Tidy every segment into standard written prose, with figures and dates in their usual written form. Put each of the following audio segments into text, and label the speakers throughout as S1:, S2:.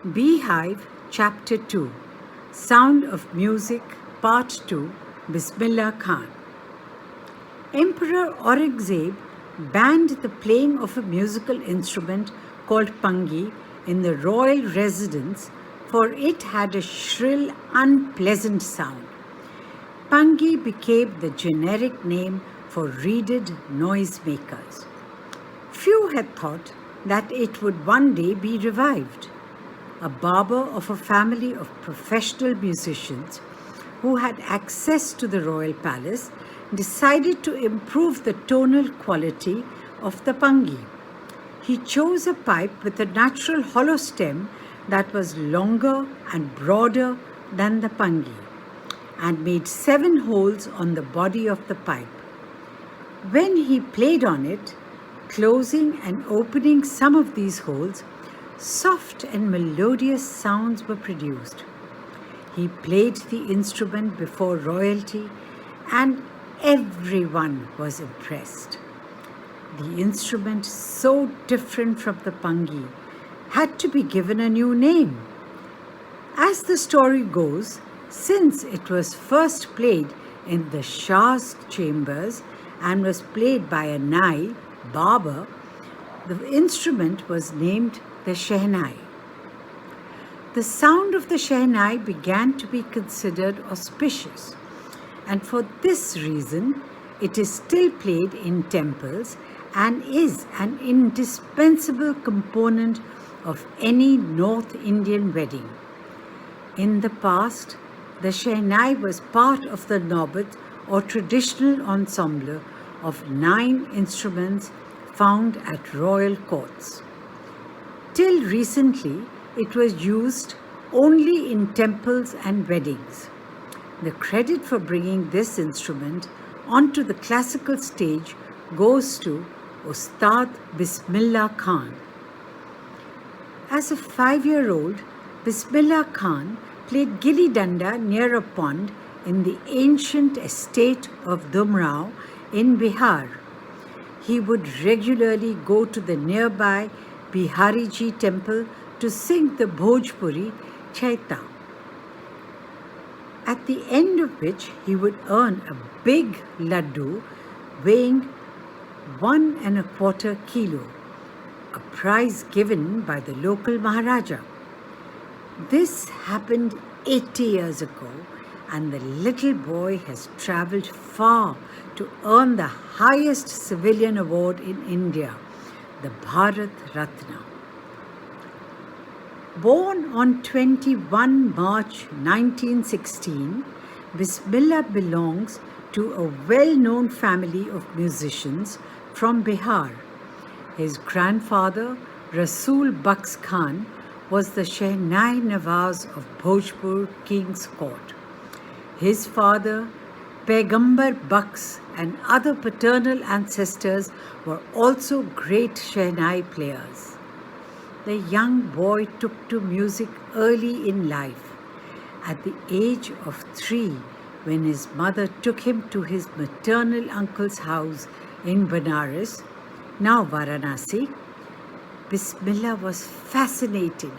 S1: Beehive, Chapter 2, Sound of Music, Part 2, Bismillah Khan. Emperor Aurangzeb banned the playing of a musical instrument called pangi in the royal residence, for it had a shrill, unpleasant sound. Pangi became the generic name for reeded noisemakers. Few had thought that it would one day be revived. A barber of a family of professional musicians who had access to the royal palace decided to improve the tonal quality of the pangi. He chose a pipe with a natural hollow stem that was longer and broader than the pangi, and made 7 holes on the body of the pipe. When he played on it, closing and opening some of these holes, soft and melodious sounds were produced. He played the instrument before royalty, and everyone was impressed. The instrument, so different from the pangi, had to be given a new name. As the story goes, since it was first played in the Shah's chambers and was played by a Nai, barber, the instrument was named the Shehnai. The sound of the Shehnai began to be considered auspicious, and for this reason it is still played in temples and is an indispensable component of any North Indian wedding. In the past, the Shehnai was part of the Naubat or traditional ensemble of 9 instruments found at royal courts. Till recently, it was used only in temples and weddings. The credit for bringing this instrument onto the classical stage goes to Ustad Bismillah Khan. As a 5-year-old, Bismillah Khan played gilli danda near a pond in the ancient estate of Dumrao in Bihar. He would regularly go to the nearby Bihariji temple to sing the Bhojpuri Chaita, at the end of which he would earn a big laddu weighing 1¼ kilo, a prize given by the local Maharaja. This happened 80 years ago, and the little boy has travelled far to earn the highest civilian award in India, the Bharat Ratna. Born on 21 March 1916, Bismillah belongs to a well-known family of musicians from Bihar. His grandfather, Rasool Baks Khan, was the Shehnai Nawaz of Bhojpur King's Court. His father, Paigambar Baks, and other paternal ancestors were also great Shehnai players. The young boy took to music early in life. At the age of 3, when his mother took him to his maternal uncle's house in Benares, now Varanasi, Bismillah was fascinated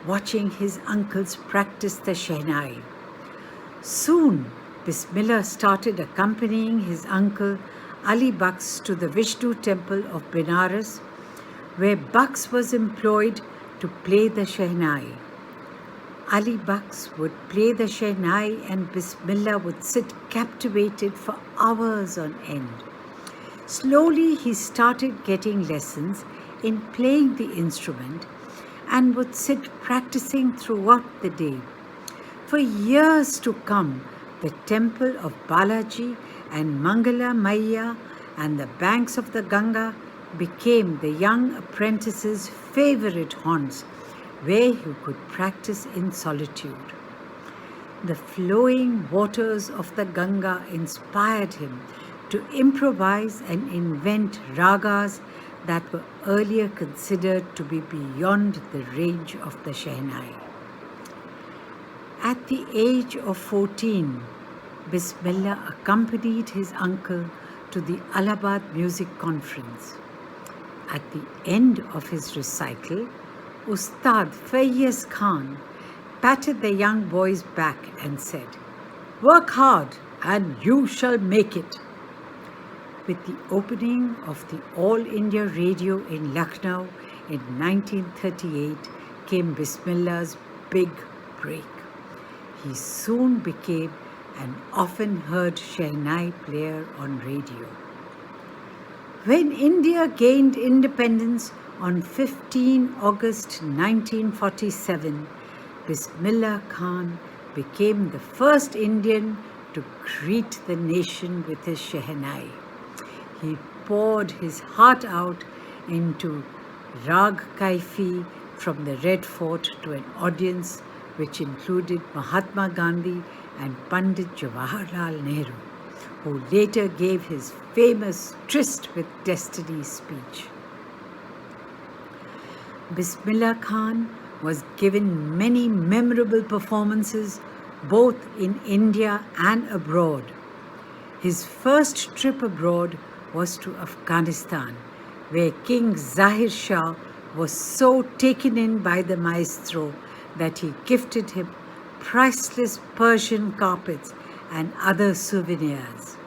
S1: watching his uncles practice the Shehnai. Soon, Bismillah started accompanying his uncle Ali Baks to the Vishnu temple of Benares, where Baks was employed to play the Shehnai. Ali Baks would play the Shehnai and Bismillah would sit captivated for hours on end. Slowly he started getting lessons in playing the instrument and would sit practicing throughout the day. For years to come, the temple of Balaji and Mangala Maiya and the banks of the Ganga became the young apprentice's favorite haunts, where he could practice in solitude. The flowing waters of the Ganga inspired him to improvise and invent ragas that were earlier considered to be beyond the range of the Shehnai. At the age of 14, Bismillah accompanied his uncle to the Allahabad Music Conference. At the end of his recital, Ustad Faiz Khan patted the young boy's back and said, "Work hard and you shall make it." With the opening of the All India Radio in Lucknow in 1938 came Bismillah's big break. He soon became an often heard Shehnai player on radio. When India gained independence on 15 August 1947, Bismillah Khan became the first Indian to greet the nation with his Shehnai. He poured his heart out into Rag Kaifi from the Red Fort to an audience which included Mahatma Gandhi and Pandit Jawaharlal Nehru, who later gave his famous Tryst with Destiny speech. Bismillah Khan was given many memorable performances both in India and abroad. His first trip abroad was to Afghanistan, where King Zahir Shah was so taken in by the maestro that he gifted him priceless Persian carpets and other souvenirs.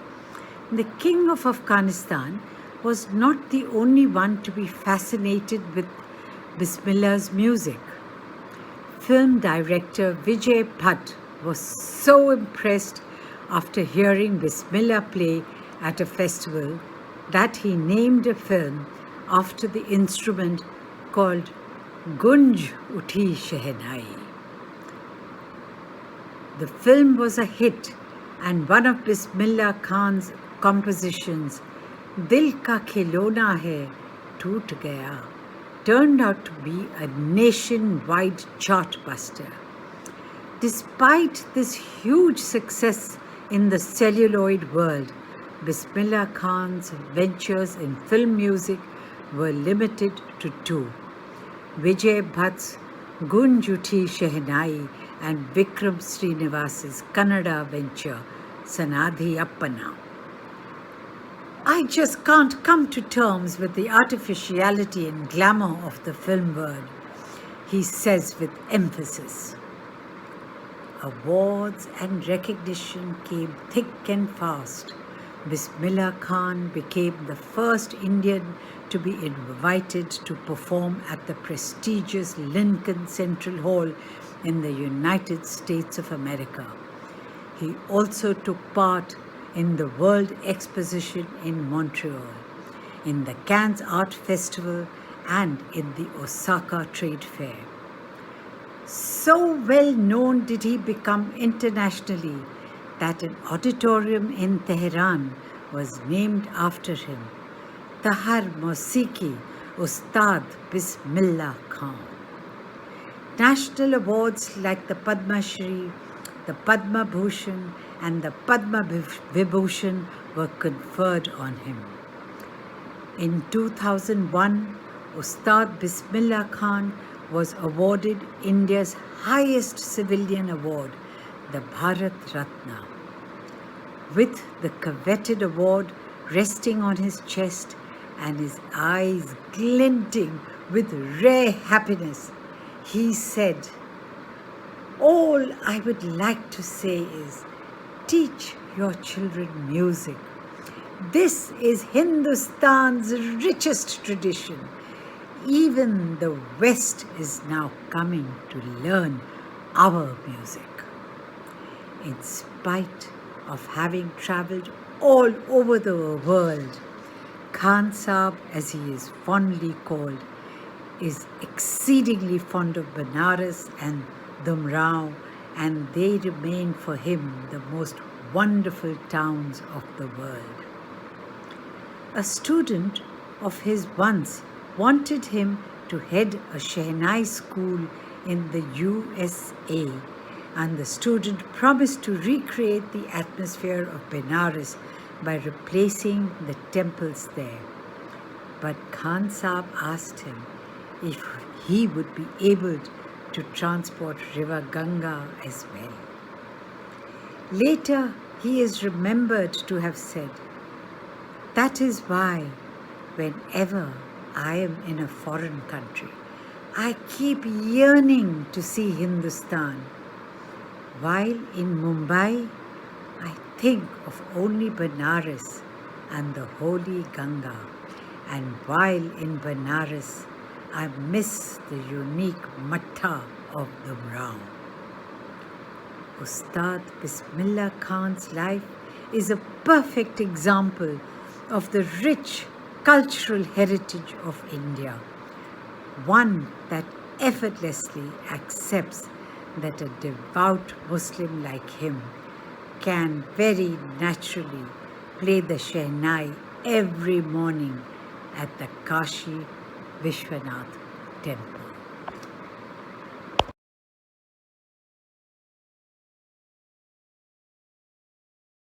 S1: The King of Afghanistan was not the only one to be fascinated with Bismillah's music. Film director Vijay Bhatt was so impressed after hearing Bismillah play at a festival that he named a film after the instrument called Gunj Uthi Shehnai. The film was a hit, and one of Bismillah Khan's compositions, Dil Ka Khilona Hai Toot Gaya, turned out to be a nationwide chartbuster. Despite this huge success in the celluloid world, Bismillah Khan's ventures in film music were limited to two: Vijay Bhatt's Gunj Uthi Shehnai and Vikram Srinivas's Kannada venture, Sanadhi Appana. "I just can't come to terms with the artificiality and glamour of the film world," he says with emphasis. Awards and recognition came thick and fast. Bismillah Khan became the first Indian to be invited to perform at the prestigious Lincoln Central Hall in the United States of America. He also took part in the World Exposition in Montreal, in the Cannes Art Festival, and in the Osaka Trade Fair. So well known did he become internationally that an auditorium in Tehran was named after him, Tahar Mosiki Ustad Bismillah Khan. National awards like the Padma Shri, the Padma Bhushan, and the Padma Vibhushan were conferred on him. In 2001, Ustad Bismillah Khan was awarded India's highest civilian award, the Bharat Ratna. With the coveted award resting on his chest and his eyes glinting with rare happiness, he said, "All I would like to say is, teach your children music. This is Hindustan's richest tradition. Even the West is now coming to learn our music." In spite of having travelled all over the world, Khan Saab, as he is fondly called, is exceedingly fond of Benares and Dumrao, and they remain for him the most wonderful towns of the world. A student of his once wanted him to head a Shehnai school in the USA, and the student promised to recreate the atmosphere of Benares by replacing the temples there. But Khan Saab asked him if he would be able to transport River Ganga as well. Later, he is remembered to have said, "That is why whenever I am in a foreign country, I keep yearning to see Hindustan. While in Mumbai, I think of only Benares and the holy Ganga. And while in Benares, I miss the unique matta of the Mrao. Ustad Bismillah Khan's life is a perfect example of the rich cultural heritage of India, one that effortlessly accepts that a devout Muslim like him can very naturally play the Shehnai every morning at the Kashi Vishwanath temple.